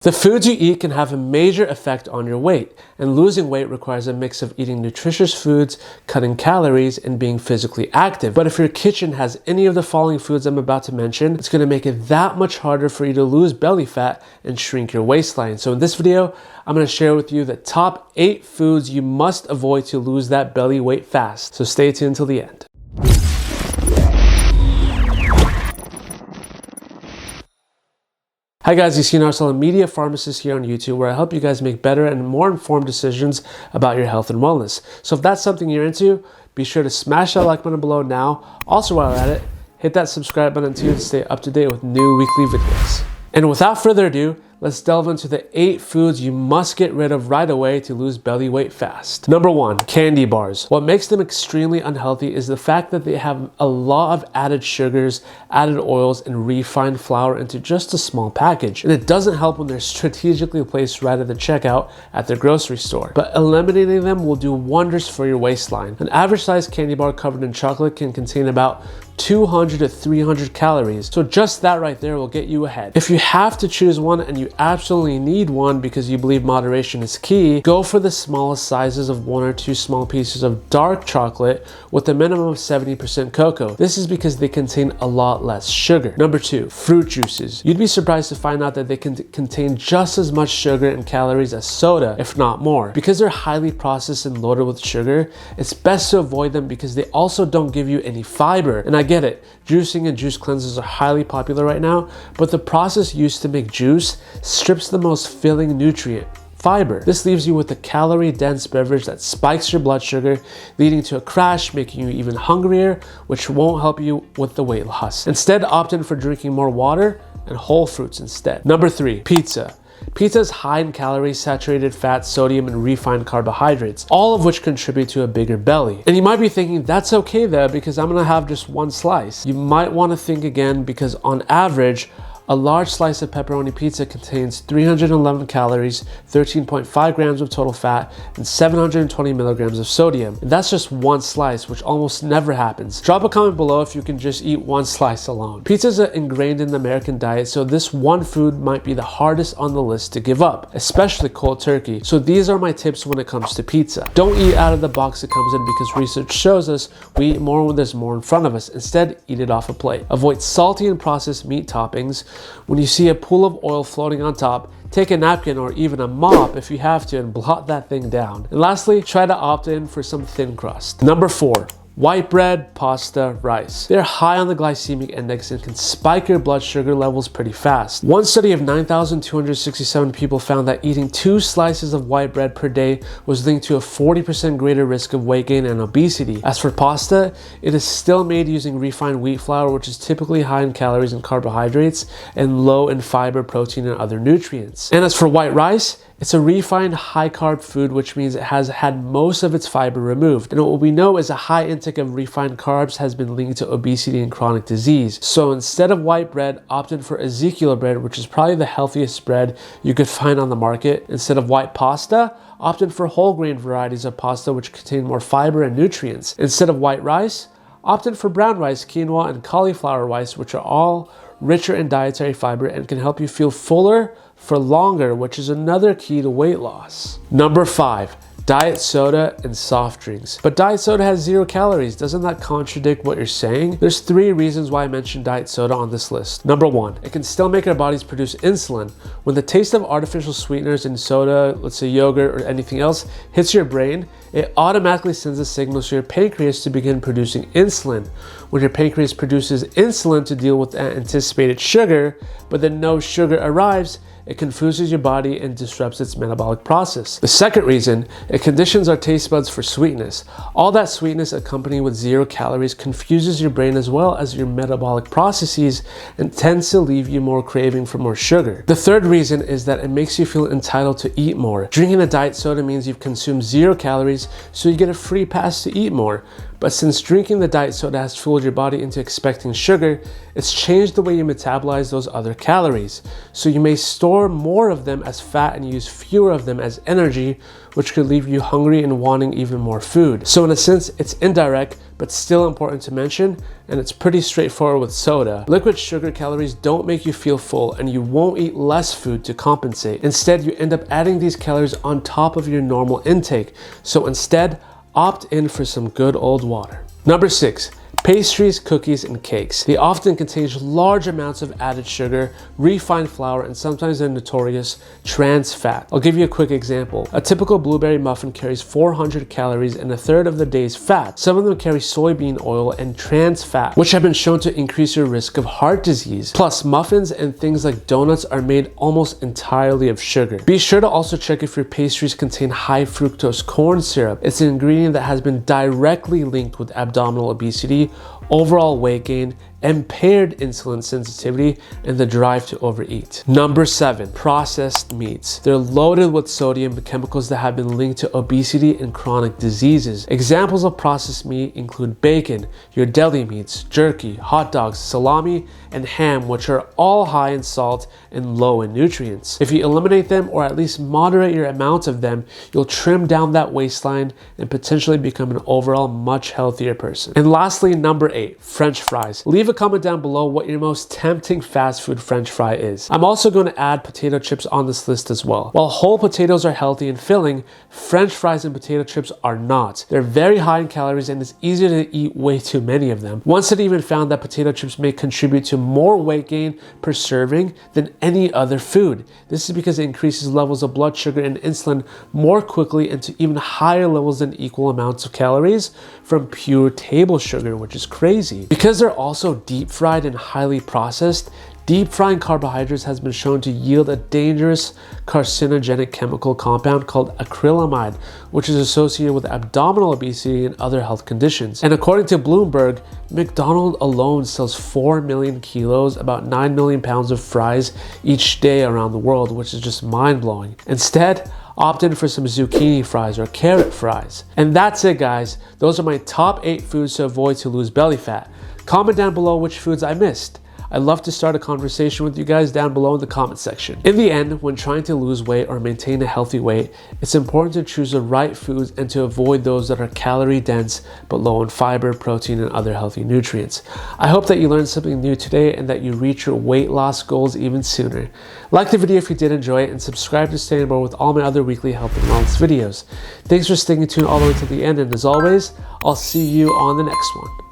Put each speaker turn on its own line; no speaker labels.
The foods you eat can have a major effect on your weight, and losing weight requires a mix of eating nutritious foods, cutting calories, and being physically active. But if your kitchen has any of the following foods I'm about to mention, it's going to make it that much harder for you to lose belly fat and shrink your waistline. So in this video, I'm going to share with you the top 8 foods you must avoid to lose that belly weight fast. So stay tuned till the end. Hi guys, you've seen Arsalan, media pharmacist here on YouTube, where I help you guys make better and more informed decisions about your health and wellness. So if that's something you're into, be sure to smash that like button below now. Also, while you're at it, hit that subscribe button too to stay up to date with new weekly videos. And without further ado, let's delve into the 8 foods you must get rid of right away to lose belly weight fast. Number 1, candy bars. What makes them extremely unhealthy is the fact that they have a lot of added sugars, added oils, and refined flour into just a small package. And it doesn't help when they're strategically placed right at the checkout at the grocery store. But eliminating them will do wonders for your waistline. An average sized candy bar covered in chocolate can contain about 200 to 300 calories. So just that right there will get you ahead. If you have to choose one and you absolutely need one because you believe moderation is key, go for the smallest sizes of 1 or 2 small pieces of dark chocolate with a minimum of 70% cocoa. This is because they contain a lot less sugar. Number 2, fruit juices. You'd be surprised to find out that they can contain just as much sugar and calories as soda, if not more. Because they're highly processed and loaded with sugar, it's best to avoid them because they also don't give you any fiber. And I get it, juicing and juice cleanses are highly popular right now, but the process used to make juice strips the most filling nutrient, fiber. This leaves you with a calorie-dense beverage that spikes your blood sugar, leading to a crash, making you even hungrier, which won't help you with the weight loss. Instead, opt in for drinking more water and whole fruits instead. Number 3, pizza. Pizza is high in calories, saturated fat, sodium, and refined carbohydrates, all of which contribute to a bigger belly. And you might be thinking, that's okay there because I'm gonna have just one slice. You might wanna think again because on average, a large slice of pepperoni pizza contains 311 calories, 13.5 grams of total fat, and 720 milligrams of sodium. And that's just one slice, which almost never happens. Drop a comment below if you can just eat one slice alone. Pizza is ingrained in the American diet, so this one food might be the hardest on the list to give up, especially cold turkey. So these are my tips when it comes to pizza. Don't eat out of the box it comes in because research shows us we eat more when there's more in front of us. Instead, eat it off a plate. Avoid salty and processed meat toppings. When you see a pool of oil floating on top, take a napkin or even a mop if you have to and blot that thing down. And lastly, try to opt in for some thin crust. Number 4, white bread, pasta, rice. They're high on the glycemic index and can spike your blood sugar levels pretty fast. One study of 9,267 people found that eating 2 slices of white bread per day was linked to a 40% greater risk of weight gain and obesity. As for pasta, it is still made using refined wheat flour, which is typically high in calories and carbohydrates and low in fiber, protein, and other nutrients. And as for white rice, it's a refined high-carb food, which means it has had most of its fiber removed. And what we know is a high intake of refined carbs has been linked to obesity and chronic disease. So instead of white bread, opt in for Ezekiel bread, which is probably the healthiest bread you could find on the market. Instead of white pasta, opt in for whole grain varieties of pasta, which contain more fiber and nutrients. Instead of white rice, opt in for brown rice, quinoa, and cauliflower rice, which are all richer in dietary fiber and can help you feel fuller for longer, which is another key to weight loss. Number 5, diet soda and soft drinks. But diet soda has 0 calories. Doesn't that contradict what you're saying? There's 3 reasons why I mentioned diet soda on this list. Number 1, it can still make our bodies produce insulin. When the taste of artificial sweeteners in soda, let's say yogurt or anything else, hits your brain, it automatically sends a signal to your pancreas to begin producing insulin. When your pancreas produces insulin to deal with anticipated sugar, but then no sugar arrives, it confuses your body and disrupts its metabolic process. The second reason, it conditions our taste buds for sweetness. All that sweetness accompanied with 0 calories confuses your brain as well as your metabolic processes and tends to leave you more craving for more sugar. The third reason is that it makes you feel entitled to eat more. Drinking a diet soda means you've consumed 0 calories, so you get a free pass to eat more. But since drinking the diet soda has fooled your body into expecting sugar, it's changed the way you metabolize those other calories. So you may store more of them as fat and use fewer of them as energy, which could leave you hungry and wanting even more food. So in a sense, it's indirect, but still important to mention, and it's pretty straightforward with soda. Liquid sugar calories don't make you feel full, and you won't eat less food to compensate. Instead, you end up adding these calories on top of your normal intake. So instead, opt in for some good old water. Number 6. Pastries, cookies, and cakes. They often contain large amounts of added sugar, refined flour, and sometimes the notorious trans fat. I'll give you a quick example. A typical blueberry muffin carries 400 calories and a third of the day's fat. Some of them carry soybean oil and trans fat, which have been shown to increase your risk of heart disease. Plus, muffins and things like donuts are made almost entirely of sugar. Be sure to also check if your pastries contain high fructose corn syrup. It's an ingredient that has been directly linked with abdominal obesity, overall weight gain, impaired insulin sensitivity, and the drive to overeat. Number 7, processed meats. They're loaded with sodium and chemicals that have been linked to obesity and chronic diseases. Examples of processed meat include bacon, your deli meats, jerky, hot dogs, salami, and ham, which are all high in salt and low in nutrients. If you eliminate them or at least moderate your amount of them, you'll trim down that waistline and potentially become an overall much healthier person. And lastly, number 8, French fries. Leave a comment down below what your most tempting fast food French fry is. I'm also going to add potato chips on this list as well. While whole potatoes are healthy and filling, French fries and potato chips are not. They're very high in calories and it's easier to eat way too many of them. One study even found that potato chips may contribute to more weight gain per serving than any other food. This is because it increases levels of blood sugar and insulin more quickly and to even higher levels than equal amounts of calories from pure table sugar, which is crazy. Because they're also deep fried and highly processed, deep frying carbohydrates has been shown to yield a dangerous carcinogenic chemical compound called acrylamide, which is associated with abdominal obesity and other health conditions. And according to Bloomberg, McDonald's alone sells 4 million kilos, about 9 million pounds of fries each day around the world, which is just mind-blowing. Instead, opt in for some zucchini fries or carrot fries. And that's it, guys. Those are my top 8 foods to avoid to lose belly fat. Comment down below which foods I missed. I'd love to start a conversation with you guys down below in the comment section. In the end, when trying to lose weight or maintain a healthy weight, it's important to choose the right foods and to avoid those that are calorie dense but low in fiber, protein, and other healthy nutrients. I hope that you learned something new today and that you reach your weight loss goals even sooner. Like the video if you did enjoy it and subscribe to stay on board with all my other weekly health and wellness videos. Thanks for sticking tuned all the way to the end, and as always, I'll see you on the next one.